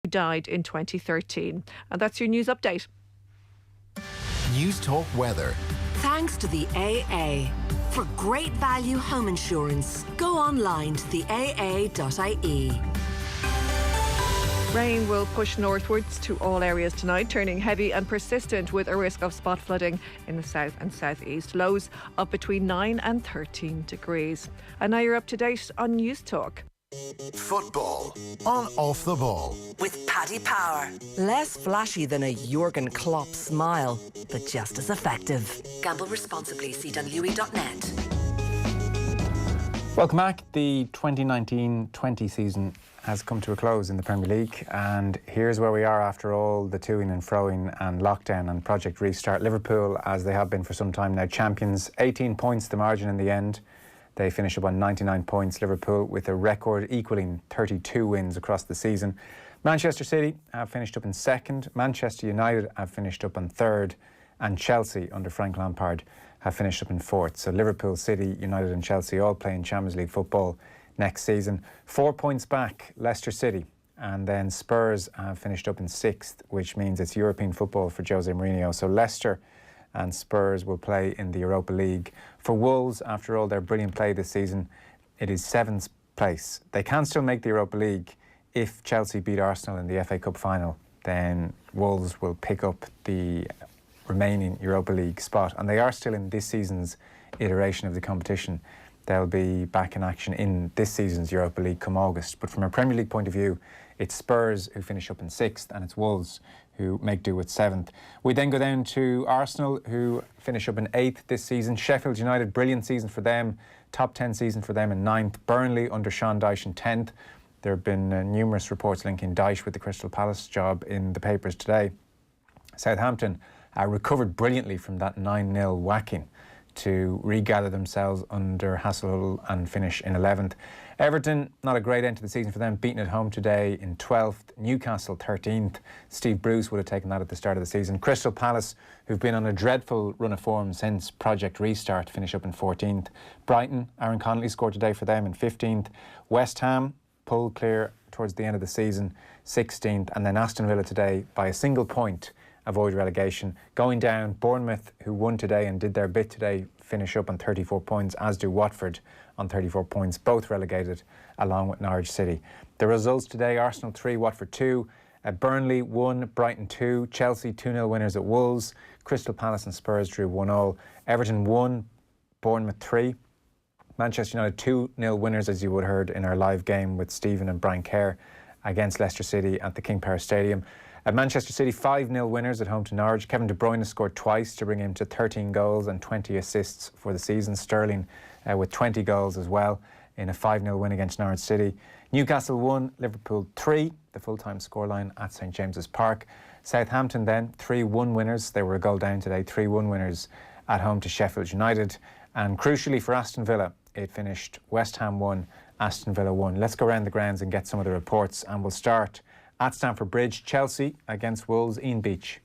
who died in 2013. And that's your news update. News Talk Weather. Thanks to the AA. For great value home insurance, go online to theaa.ie. Rain will push northwards to all areas tonight, turning heavy and persistent with a risk of spot flooding in the south and southeast. Lows of between 9 and 13 degrees. And now you're up to date on News Talk. Football on Off the Ball. With Paddy Power. Less flashy than a Jurgen Klopp smile, but just as effective. Gamble responsibly. See wwe.net. Welcome back. The 2019-20 season has come to a close in the Premier League, and here's where we are after all the toing and froing and lockdown and Project Restart. Liverpool, as they have been for some time now, champions. 18 points the margin in the end. They finish up on 99 points. Liverpool with a record equalling 32 wins across the season. Manchester City have finished up in second. Manchester United have finished up on third, and Chelsea under Frank Lampard have finished up in fourth. So Liverpool, City, United and Chelsea all playing Champions League football next season. 4 points back, Leicester City, and then Spurs have finished up in sixth, which means it's European football for Jose Mourinho. So Leicester and Spurs will play in the Europa League. For Wolves, after all their brilliant play this season, it is seventh place. They can still make the Europa League if Chelsea beat Arsenal in the FA Cup final. Then Wolves will pick up the remaining Europa League spot, and they are still in this season's iteration of the competition. They'll be back in action in this season's Europa League come August. But from a Premier League point of view, it's Spurs who finish up in sixth, and it's Wolves who make do with seventh. We then go down to Arsenal, who finish up in eighth this season. Sheffield United, brilliant season for them. Top 10 season for them in ninth. Burnley under Sean Dyche in 10th. There have been numerous reports linking Dyche with the Crystal Palace job in the papers today. Southampton recovered brilliantly from that 9-0 whacking to regather themselves under Hasselhoff and finish in 11th. Everton, not a great end to the season for them, beaten at home today in 12th. Newcastle 13th. Steve Bruce would have taken that at the start of the season. Crystal Palace, who've been on a dreadful run of form since Project Restart, finish up in 14th. Brighton, Aaron Connolly scored today for them in 15th. West Ham pulled clear towards the end of the season, 16th. And then Aston Villa today, by a single point, avoid relegation. Going down, Bournemouth, who won today and did their bit today, finish up on 34 points, as do Watford on 34 points, both relegated along with Norwich City. The results today: Arsenal 3, Watford 2, Burnley 1, Brighton 2, Chelsea 2-0 winners at Wolves, Crystal Palace and Spurs drew 1-1, Everton 1, Bournemouth 3, Manchester United 2-0 winners, as you would have heard in our live game with Stephen and Brian Kerr against Leicester City at the King Power Stadium. At Manchester City, 5-0 winners at home to Norwich. Kevin De Bruyne scored twice to bring him to 13 goals and 20 assists for the season. Sterling with 20 goals as well in a 5-0 win against Norwich City. Newcastle 1, Liverpool 3, the full-time scoreline at St James's Park. Southampton then, 3-1 winners. They were a goal down today, 3-1 winners at home to Sheffield United. And crucially for Aston Villa, it finished West Ham 1, Aston Villa 1. Let's go around the grounds and get some of the reports, and we'll start at Stamford Bridge. Chelsea against Wolves. Ian Beach.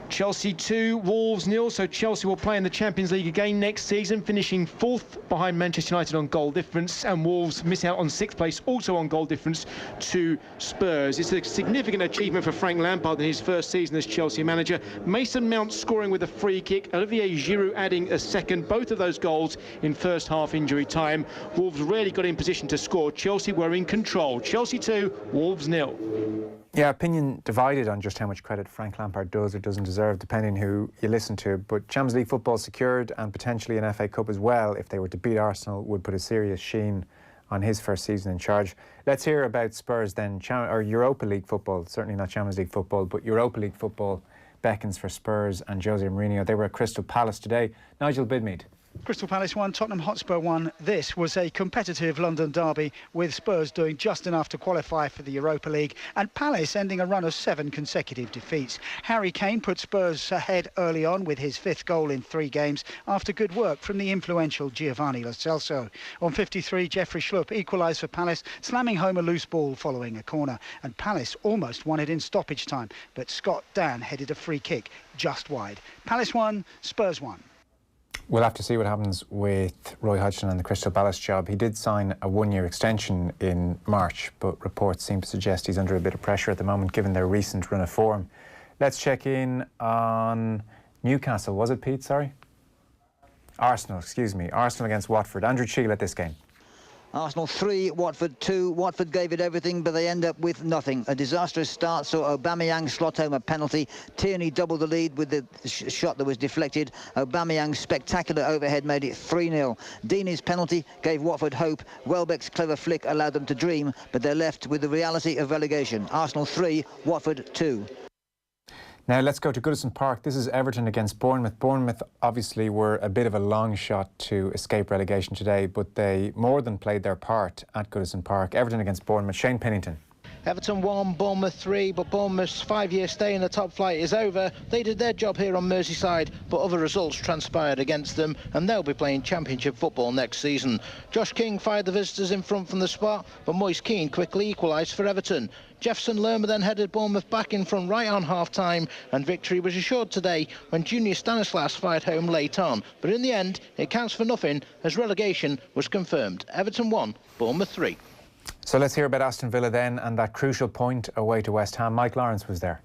Chelsea 2, Wolves 0, so Chelsea will play in the Champions League again next season, finishing fourth behind Manchester United on goal difference, and Wolves miss out on sixth place, also on goal difference, to Spurs. It's a significant achievement for Frank Lampard in his first season as Chelsea manager. Mason Mount scoring with a free kick, Olivier Giroud adding a second, both of those goals in first half injury time. Wolves rarely got in position to score. Chelsea were in control. Chelsea 2, Wolves 0. Yeah, opinion divided on just how much credit Frank Lampard does or doesn't deserve, depending who you listen to. But Champions League football secured, and potentially an FA Cup as well, if they were to beat Arsenal, would put a serious sheen on his first season in charge. Let's hear about Spurs then, or Europa League football, certainly not Champions League football, but Europa League football beckons for Spurs and Jose Mourinho. They were at Crystal Palace today. Nigel Bidmead. Crystal Palace 1, Tottenham Hotspur 1. This was a competitive London derby, with Spurs doing just enough to qualify for the Europa League, and Palace ending a run of 7 consecutive defeats. Harry Kane put Spurs ahead early on with his 5th goal in 3 games after good work from the influential Giovanni Lo Celso. On 53, Jeffrey Schlupp equalised for Palace, slamming home a loose ball following a corner, and Palace almost won it in stoppage time, but Scott Dan headed a free kick just wide. Palace 1, Spurs 1. We'll have to see what happens with Roy Hodgson and the Crystal Palace job. He did sign a one-year extension in March, but reports seem to suggest he's under a bit of pressure at the moment given their recent run of form. Let's check in on Newcastle. Was it, Pete? Sorry? Arsenal, excuse me. Arsenal against Watford. Andrew Cheal at this game. Arsenal 3, Watford 2. Watford gave it everything, but they end up with nothing. A disastrous start, so Aubameyang slot home a penalty. Tierney doubled the lead with the shot that was deflected. Aubameyang's spectacular overhead made it 3-0. Deeney's penalty gave Watford hope. Welbeck's clever flick allowed them to dream, but they're left with the reality of relegation. Arsenal 3, Watford 2. Now let's go to Goodison Park. This is Everton against Bournemouth. Bournemouth obviously were a bit of a long shot to escape relegation today, but they more than played their part at Goodison Park. Everton against Bournemouth. Shane Pennington. Everton 1, Bournemouth 3, but Bournemouth's 5-year stay in the top flight is over. They did their job here on Merseyside, but other results transpired against them, and they'll be playing Championship football next season. Josh King fired the visitors in front from the spot, but Moise Keane quickly equalised for Everton. Jefferson Lerma then headed Bournemouth back in front right on half-time, and victory was assured today when Junior Stanislas fired home late on. But in the end, it counts for nothing as relegation was confirmed. Everton 1, Bournemouth 3. So let's hear about Aston Villa then and that crucial point away to West Ham. Mike Lawrence was there.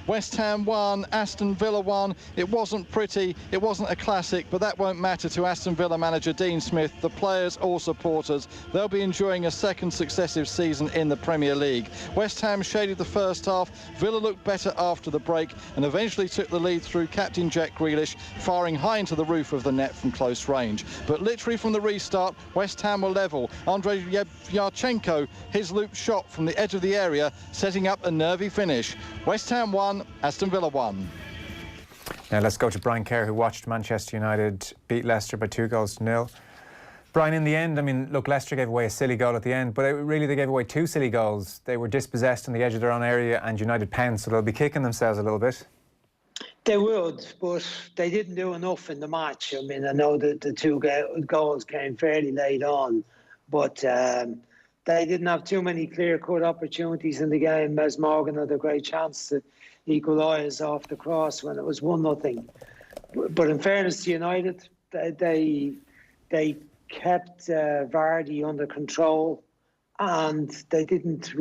West Ham 1, Aston Villa 1. It wasn't pretty, it wasn't a classic, but that won't matter to Aston Villa manager Dean Smith, the players or supporters. They'll be enjoying a second successive season in the Premier League. West Ham shaded the first half, Villa looked better after the break and eventually took the lead through captain Jack Grealish, firing high into the roof of the net from close range. But literally from the restart, West Ham were level. Andrei Yarchenko, his loop shot from the edge of the area, setting up a nervy finish. West Ham 1, Aston Villa 1. Now let's go to Brian Kerr, who watched Manchester United beat Leicester by 2-0. Brian, in the end, I mean, look, Leicester gave away a silly goal at the end, but really they gave away two silly goals. They were dispossessed on the edge of their own area and United pounced, so they'll be kicking themselves a little bit. They would, but they didn't do enough in the match. I mean, I know that the two goals came fairly late on, but they didn't have too many clear-cut opportunities in the game. Mes Morgan had a great chance to equalise off the cross when it was 1-0. But in fairness to United, they kept Vardy under control, and they didn't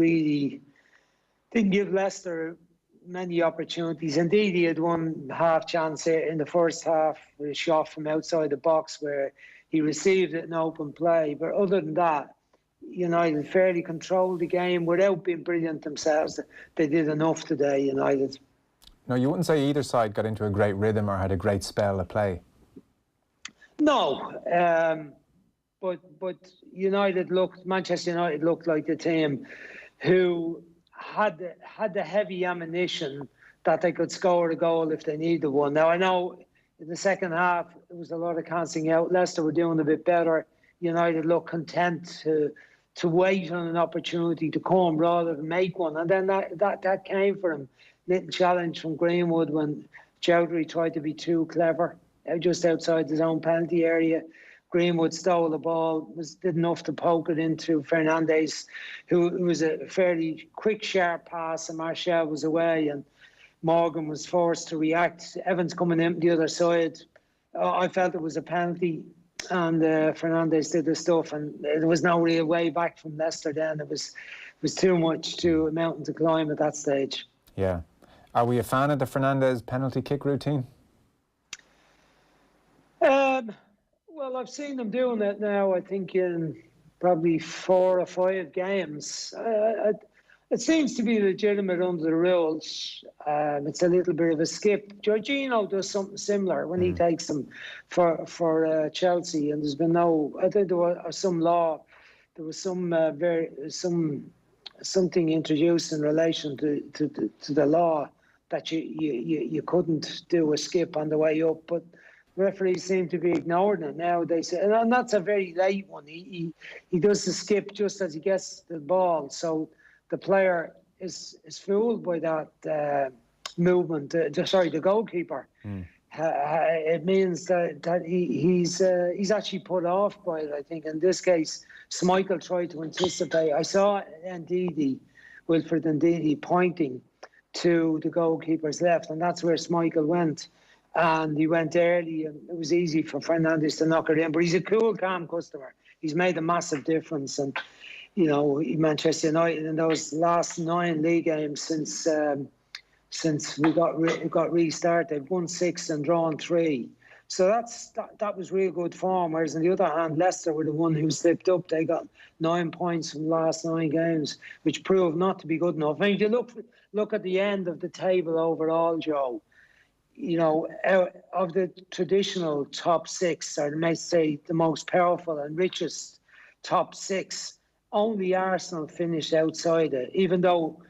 give Leicester many opportunities. Indeed, he had one half chance in the first half with a shot from outside the box where he received it in open play. But other than that, United fairly controlled the game without being brilliant themselves. They did enough today, United. No, you wouldn't say either side got into a great rhythm or had a great spell of play. No, but Manchester United looked like the team who had the heavy ammunition that they could score a goal if they needed one. Now, I know in the second half it was a lot of cancelling out. Leicester were doing a bit better. United looked content to wait on an opportunity to come rather than make one. And then that came for him. Little challenge from Greenwood when Chowdhury tried to be too clever, just outside his own penalty area. Greenwood stole the ball, did enough to poke it into Fernandes, who was a fairly quick, sharp pass, and Martial was away, and Morgan was forced to react. Evans coming in the other side. I felt it was a penalty, and Fernandes did the stuff, and there was no real way back from Leicester then. It was too much to a mountain to climb at that stage. Yeah. Are we a fan of the Fernandes penalty kick routine? Well, I've seen them doing it now, I think, in probably 4 or 5 games. It seems to be legitimate under the rules. It's a little bit of a skip. Jorginho does something similar when he takes them for Chelsea, and there's been I think there was some law. There was something introduced in relation to the law that you couldn't do a skip on the way up, but referees seem to be ignoring it now. They say, and that's a very late one. He does the skip just as he gets the ball, so the player is fooled by that movement. The goalkeeper. It means that he's actually put off by it. I think in this case, Schmeichel tried to anticipate. I saw Wilfred Ndidi pointing to the goalkeeper's left, and that's where Schmeichel went. and he went early, and it was easy for Fernandes to knock it in. But he's a cool, calm customer. He's made a massive difference, and you know, Manchester United in those last 9 league games since we got restarted, they've won 6 and drawn 3. So that was real good form. Whereas on the other hand, Leicester were the one who slipped up. They got 9 points from the last 9 games, which proved not to be good enough. And if you look at the end of the table overall, Joe, you know, of the traditional top 6, or may say the most powerful and richest top 6, only Arsenal finished outside it, even though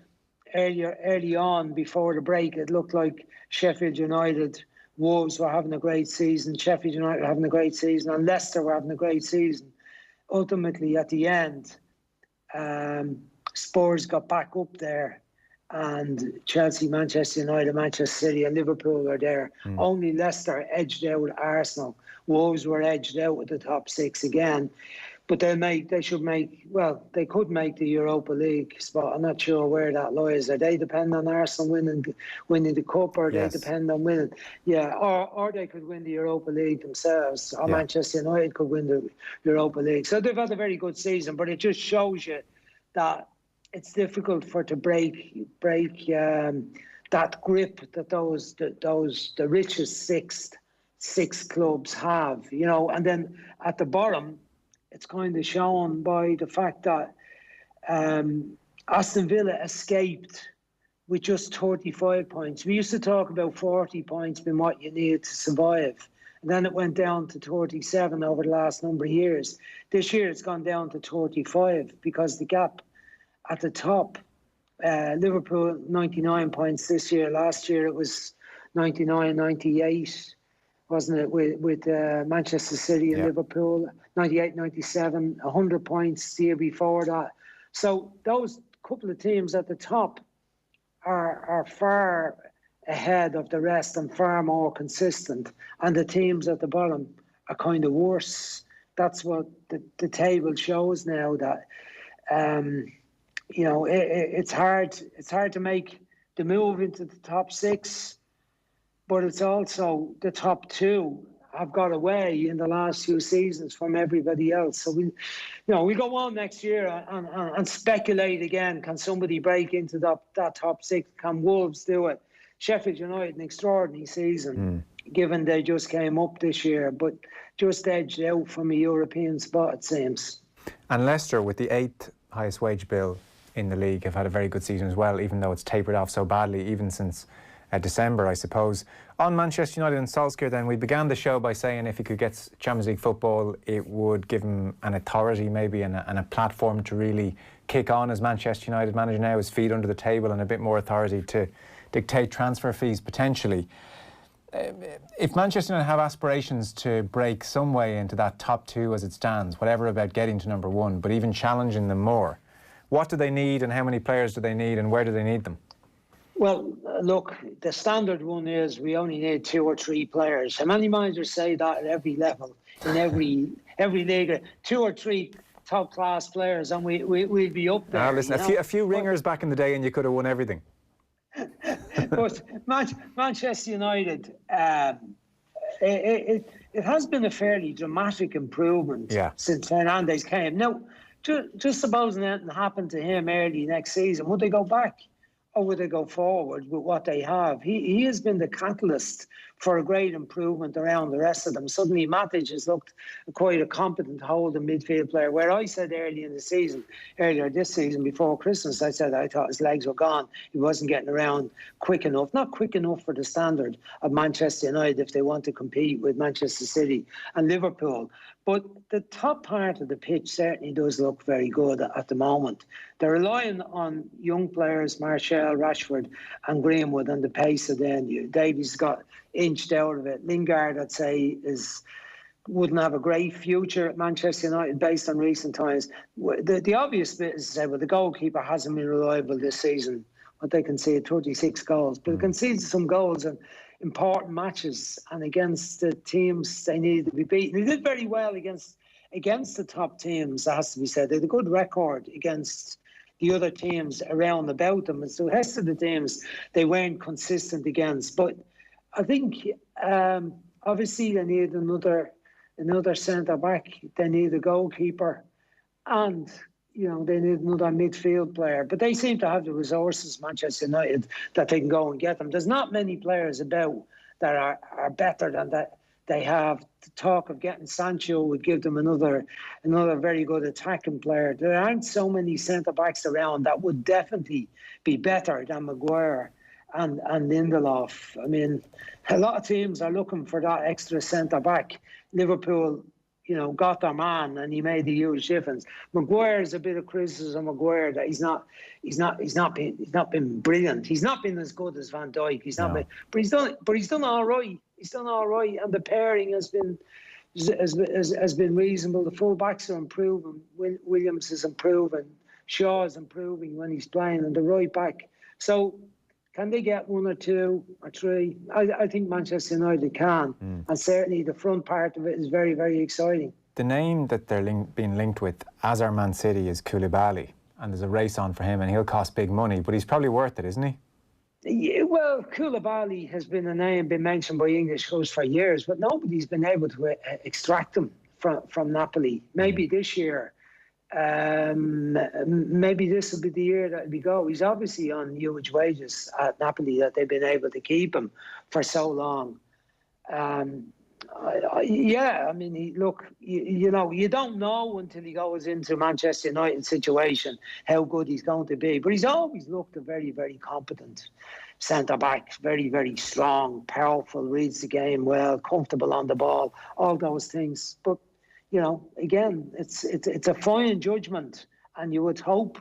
early on before the break it looked like Sheffield United, Wolves were having a great season, Sheffield United were having a great season, and Leicester were having a great season. Ultimately, at the end, Spurs got back up there, and Chelsea, Manchester United, Manchester City and Liverpool were there. Only Leicester edged out Arsenal. Wolves were edged out with the top 6 again. But they could make the Europa League spot. I'm not sure where that lies. Are they depend on Arsenal winning the cup, or they depend on winning? Yeah, or they could win the Europa League themselves, or Manchester United could win the Europa League. So they've had a very good season, but it just shows you that it's difficult to break that grip that the richest six clubs have, you know. And then at the bottom, it's kind of shown by the fact that Aston Villa escaped with just 35 points. We used to talk about 40 points being what you needed to survive. And then it went down to 37 over the last number of years. This year it's gone down to 35 because the gap at the top, Liverpool 99 points this year. Last year it was 99, 98. Wasn't it, with Manchester City and Liverpool, 98, 97, 100 points the year before that. So those couple of teams at the top are far ahead of the rest and far more consistent. And the teams at the bottom are kind of worse. That's what the table shows now, that, you know, it's hard to make the move into the top 6. But it's also the top 2 have got away in the last few seasons from everybody else. So we go on next year and speculate again. Can somebody break into that top 6? Can Wolves do it? Sheffield United, an extraordinary season, given they just came up this year, but just edged out from a European spot, it seems. And Leicester, with the 8th highest wage bill in the league, have had a very good season as well, even though it's tapered off so badly, even since December, I suppose. On Manchester United and Solskjaer, then, we began the show by saying if he could get Champions League football, it would give him an authority maybe and a platform to really kick on as Manchester United manager now, his feet under the table and a bit more authority to dictate transfer fees potentially. If Manchester United have aspirations to break some way into that top 2 as it stands, whatever about getting to number 1, but even challenging them more, what do they need and how many players do they need and where do they need them? Well, look, the standard one is we only need 2 or 3 players. How many managers say that at every level, in every league? 2 or 3 top-class players, and we'd be up there. Listen, a few ringers back in the day and you could have won everything. But Manchester United, it has been a fairly dramatic improvement since Fernandes came. Now, just supposing anything happened to him early next season, would they go back? Or would they go forward with what they have? He has been the catalyst for a great improvement around the rest of them. Suddenly, Matic has looked quite a competent holding midfield player, where I said earlier this season, before Christmas, I said I thought his legs were gone. He wasn't getting around quick enough. Not quick enough for the standard of Manchester United if they want to compete with Manchester City and Liverpool. But the top part of the pitch certainly does look very good at the moment. They're relying on young players, Martial, Rashford and Greenwood, and the pace of them. Davies got inched out of it. Lingard, I'd say, wouldn't have a great future at Manchester United based on recent times. The obvious bit is to say, well, the goalkeeper hasn't been reliable this season. What they conceded 36 goals, but conceded some goals in important matches and against the teams they needed to be beaten. They did very well against the top teams, that has to be said. They had a good record against the other teams around about them. And so the rest of the teams they weren't consistent against. But I think obviously they need another centre back. They need a goalkeeper, and they need another midfield player. But they seem to have the resources, Manchester United, that they can go and get them. There's not many players about that are better than that. They have the talk of getting Sancho would give them another very good attacking player. There aren't so many centre backs around that would definitely be better than Maguire and Lindelof. I mean, a lot of teams are looking for that extra centre back. Liverpool, got their man and he made a huge difference. Maguire's a bit of criticism of Maguire that he's not been brilliant. He's not been as good as Van Dijk. But he's done all right. He's done all right, and the pairing has been reasonable. The full backs are improving. Williams is improving. Shaw is improving when he's playing, and the right back. So, can they get one or two or three? I think Manchester United can, and certainly the front part of it is very, very exciting. The name that they're being linked with, as our Man City, is Koulibaly, and there's a race on for him, and he'll cost big money, but he's probably worth it, isn't he? Yeah, well, Koulibaly has been a name been mentioned by English clubs for years, but nobody's been able to extract him from Napoli. Maybe this year, maybe this will be the year that he go. He's obviously on huge wages at Napoli that they've been able to keep him for so long. Yeah, I mean, you don't know until he goes into Manchester United situation how good he's going to be. But he's always looked a very, very competent centre-back, very, very strong, powerful, reads the game well, comfortable on the ball, all those things. But, again, it's a fine judgment, and you would hope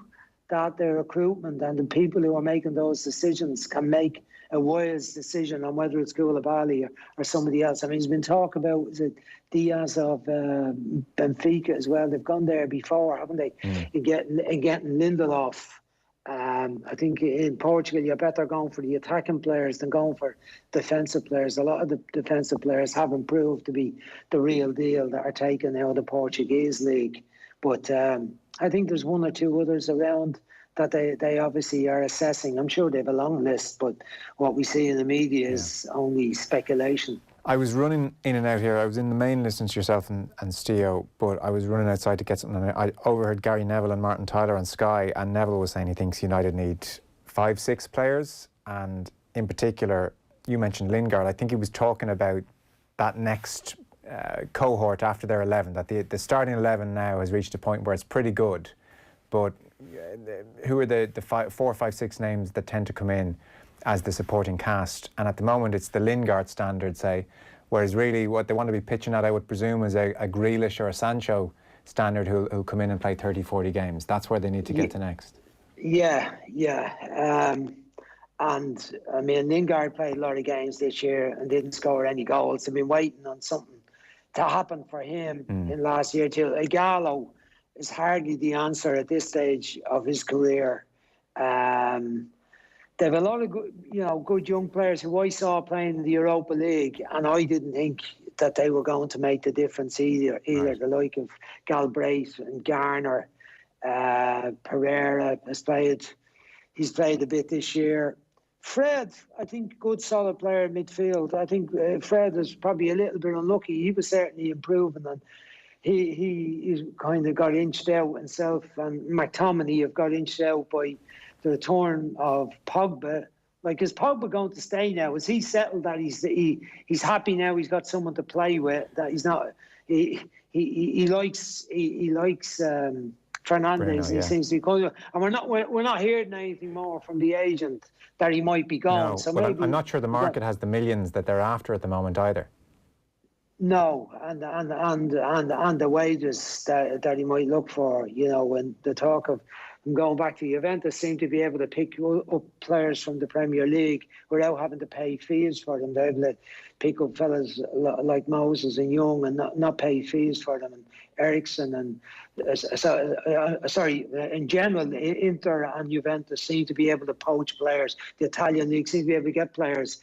that their recruitment and the people who are making those decisions can make a wise decision on whether it's Koulibaly or somebody else. I mean, there's been talk about, is it Diaz of Benfica as well? They've gone there before, haven't they? In getting Lindelof. I think in Portugal, you're better going for the attacking players than going for defensive players. A lot of the defensive players haven't proved to be the real deal that are taken out of the Portuguese league. But I think there's one or two others around that they obviously are assessing. I'm sure they have a long list, but what we see in the media is only speculation. I was running in and out here. I was in the main listening to yourself and Steo, but I was running outside to get something. And I overheard Gary Neville and Martin Tyler on Sky, and Neville was saying he thinks United need 5-6 players. And in particular, you mentioned Lingard. I think he was talking about that next cohort after their 11, that the starting 11 now has reached a point where it's pretty good. But who are the 4, 5, 6 names that tend to come in as the supporting cast? And at the moment it's the Lingard standard, say, whereas really what they want to be pitching at, I would presume, is a Grealish or a Sancho standard who'll come in and play 30, 40 games. That's where they need to get to next. Yeah. And I mean, Lingard played a lot of games this year and didn't score any goals. They've been waiting on something to happen for him in last year too. Igalo is hardly the answer at this stage of his career. They have a lot of good young players who I saw playing in the Europa League, and I didn't think that they were going to make the difference either. Right. The like of Galbraith and Garner, Pereira he's played a bit this year. Fred, I think, good solid player in midfield. I think Fred is probably a little bit unlucky. He was certainly improving, and he kind of got inched out himself, and McTominay have got inched out by the return of Pogba. Like, is Pogba going to stay now? Is he settled that he's happy now? He's got someone to play with. That he's not. He likes Fernandes. He seems to be going. And we're not hearing anything more from the agent that he might be gone. No, so but maybe, I'm not sure the market has the millions that they're after at the moment either. No, and the wages that he might look for, when the talk of him going back to Juventus seem to be able to pick up players from the Premier League without having to pay fees for them. They're able to pick up fellas like Moses and Young and not pay fees for them, and Eriksson and in general, Inter and Juventus seem to be able to poach players. The Italian league seems to be able to get players.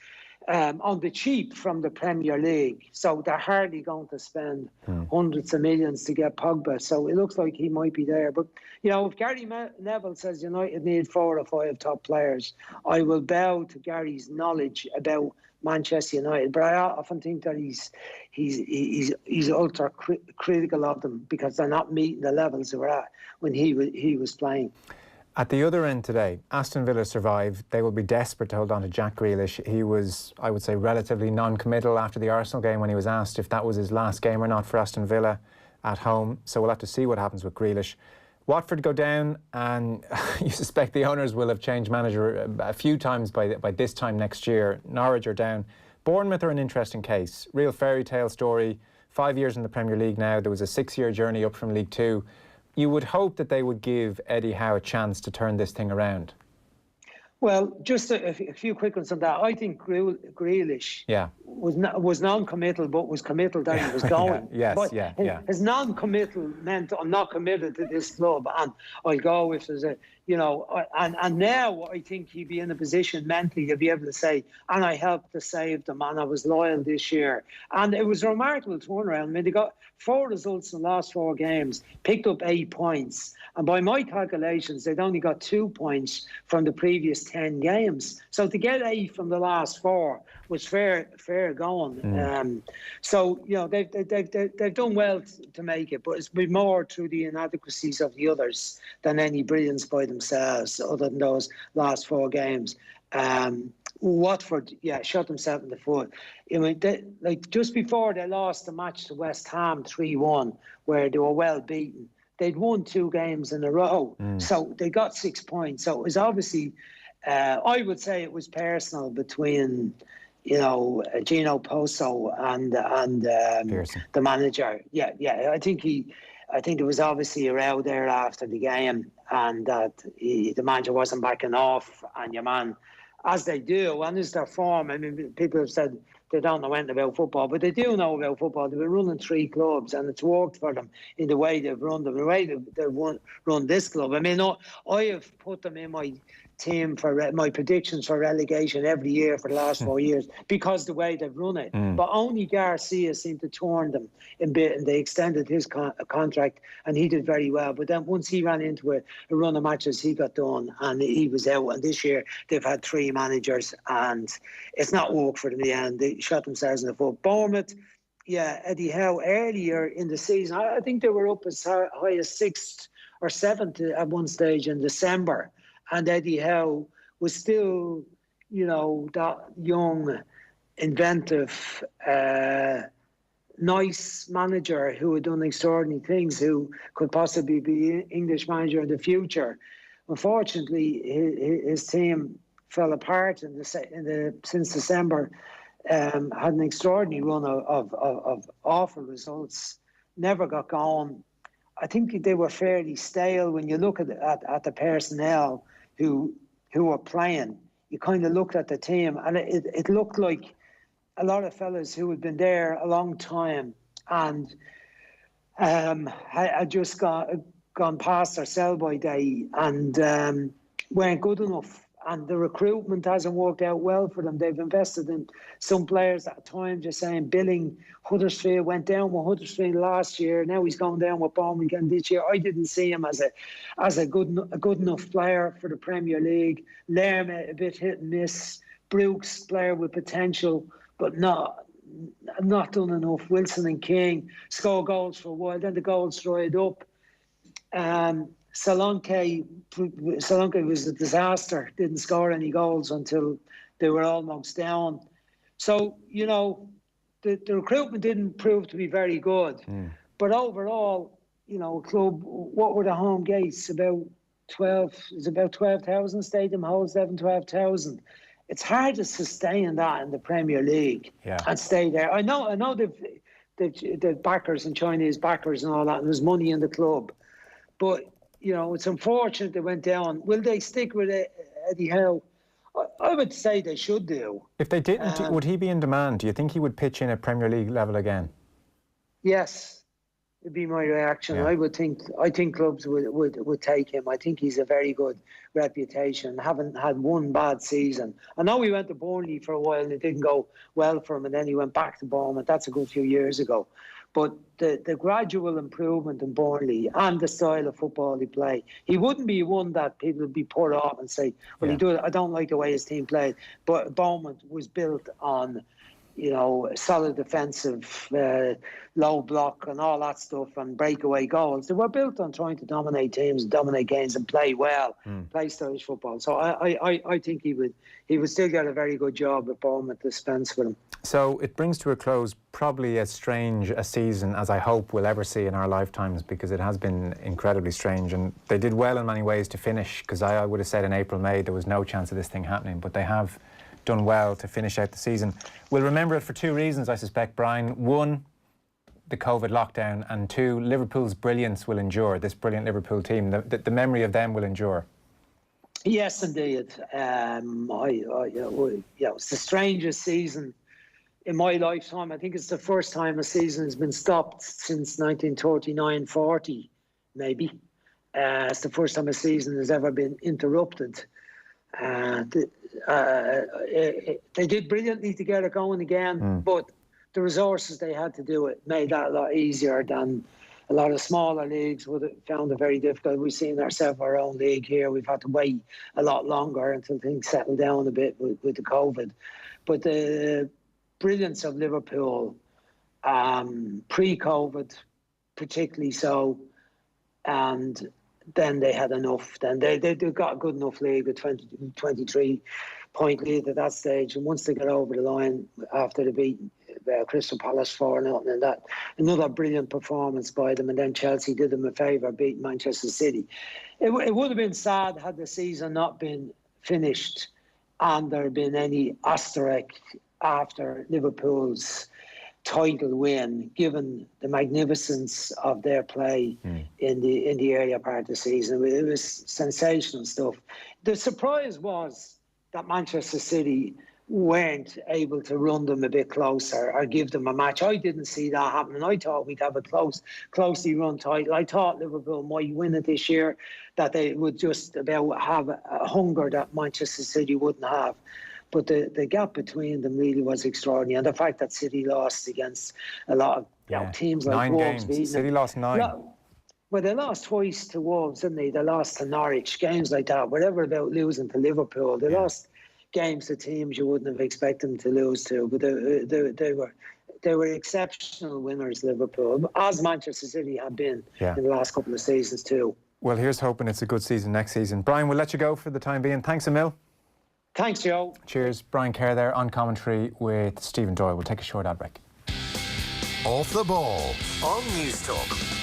on the cheap from the Premier League. So they're hardly going to spend hundreds of millions to get Pogba. So it looks like he might be there. But, you know, if Gary Neville says United need 4 or 5 top players, I will bow to Gary's knowledge about Manchester United. But I often think that he's ultra critical of them because they're not meeting the levels they were at when he was playing. At the other end today, Aston Villa survived. They will be desperate to hold on to Jack Grealish. He was, I would say, relatively non-committal after the Arsenal game when he was asked if that was his last game or not for Aston Villa at home. So we'll have to see what happens with Grealish. Watford go down, and you suspect the owners will have changed manager a few times by this time next year. Norwich are down. Bournemouth are an interesting case. Real fairy tale story. 5 years in the Premier League now. There was a 6-year journey up from League Two. You would hope that they would give Eddie Howe a chance to turn this thing around. Well, just a few quick ones on that. I think Grealish was non-committal, but was committal that he was going. His non-committal meant I'm not committed to this club, and I'll go if there's a, you know, and now I think he'd be in a position mentally to be able to say, and I helped to save them, and I was loyal this year. And it was a remarkable turnaround. I mean, they got 4 results in the last 4 games, picked up 8 points. And by my calculations, they'd only got 2 points from the previous 10 games. So to get 8 from the last 4 was fair going. So, you know, they've done well to make it, but it's been more through the inadequacies of the others than any brilliance by themselves, other than those last 4 games. Watford, shot themselves in the foot. I mean, just before they lost the match to West Ham 3-1, where they were well beaten, they'd won 2 games in a row. So they got 6 points. So it was obviously, I would say it was personal between, you know, Gino Pozzo and the manager. I think there was obviously a row there after the game, and that the manager wasn't backing off, and your man, as they do, and is their form. I mean, people have said they don't know anything about football, but they do know about football. They've been running 3 clubs, and it's worked for them in the way they've run them, the way they've run this club. I mean, I have put them in my team for my predictions for relegation every year for the last 4 years because the way they've run it. But only Garcia seemed to turn them a bit, and they extended his contract, and he did very well. But then once he ran into a run of matches, he got done, and he was out. And this year they've had 3 managers, and it's not worked for them in the end. They shot themselves in the foot. Bournemouth, Eddie Howe, earlier in the season, I think they were up as high as 6th or 7th at one stage in December. And Eddie Howe was still, you know, that young, inventive, nice manager who had done extraordinary things, who could possibly be English manager in the future. Unfortunately, his team fell apart since December. Had an extraordinary run of awful results. Never got going. I think they were fairly stale when you look at the personnel who were playing. You kind of looked at the team, and it looked like a lot of fellas who had been there a long time and had just gone past their sell-by day and weren't good enough. And the recruitment hasn't worked out well for them. They've invested in some players at a time, just saying Billing, Huddersfield went down with Huddersfield last year. Now he's going down with Bournemouth again this year. I didn't see him as a good enough player for the Premier League. Lerma, a bit hit and miss. Brooks, player with potential, but not done enough. Wilson and King score goals for a while. Then the goals dried up. Solanke was a disaster, didn't score any goals until they were almost down. So, you know, the recruitment didn't prove to be very good. But overall, you know, club, what were the home gates? About 12,000 stadium holds, 12,000. It's hard to sustain that in the Premier League and stay there. I know the backers and Chinese backers and all that, and there's money in the club. But you know, it's unfortunate they went down. Will they stick with Eddie Howe? I would say they should do. If they didn't, would he be in demand? Do you think he would pitch in at Premier League level again? Yes. Would be my reaction. Yeah. I think clubs would take him. I think he's a very good reputation. Haven't had one bad season. I know he went to Burnley for a while and it didn't go well for him, and then he went back to Bournemouth. That's a good few years ago. But the gradual improvement in Burnley and the style of football he play, he wouldn't be one that people would be put off and say, well, I don't like the way his team played. But Bournemouth was built on, you know, solid defensive, low block and all that stuff, and breakaway goals. They were built on trying to dominate teams, dominate games, and play well, play stylish football. So I think he would still get a very good job at Bournemouth to dispense with him. So it brings to a close probably as strange a season as I hope we'll ever see in our lifetimes, because it has been incredibly strange, and they did well in many ways to finish, because I would have said in April, May there was no chance of this thing happening, but they have done well to finish out the season. We'll remember it for two reasons, I suspect, Brian. One, the COVID lockdown, and two, Liverpool's brilliance will endure. This brilliant Liverpool team, the memory of them will endure. Yes, indeed. It's the strangest season in my lifetime. I think it's the first time a season has been stopped since 1939-40, maybe. It's the first time a season has ever been interrupted. They did brilliantly to get it going again, but the resources they had to do it made that a lot easier than a lot of smaller leagues would have found it very difficult. We've seen ourselves our own league here. We've had to wait a lot longer until things settle down a bit with the COVID. But the brilliance of Liverpool, pre-COVID, particularly so, and then they had enough. Then they got a good enough league with 23-point lead at that stage. And once they got over the line after they beat Crystal Palace 4-0, and that another brilliant performance by them, and then Chelsea did them a favour, beat Manchester City. It would have been sad had the season not been finished and there had been any asterisk after Liverpool's title win, given the magnificence of their play in the earlier part of the season. It was sensational stuff. The surprise was that Manchester City weren't able to run them a bit closer or give them a match. I didn't see that happening. I thought we'd have a closely run title. I thought Liverpool might win it this year, that they would just about have a hunger that Manchester City wouldn't have. But the gap between them really was extraordinary. And the fact that City lost against a lot of teams like 9 Wolves. games. City lost 9. Well, they lost twice to Wolves, didn't they? They lost to Norwich, games like that. Whatever about losing to Liverpool. They lost games to teams you wouldn't have expected them to lose to. But they were exceptional winners, Liverpool, as Manchester City have been in the last couple of seasons too. Well, here's hoping it's a good season next season. Brian, we'll let you go for the time being. Thanks a mil. Thanks, Joe. Cheers. Brian Kerr there on commentary with Stephen Doyle. We'll take a short ad break. Off the Ball on News Talk.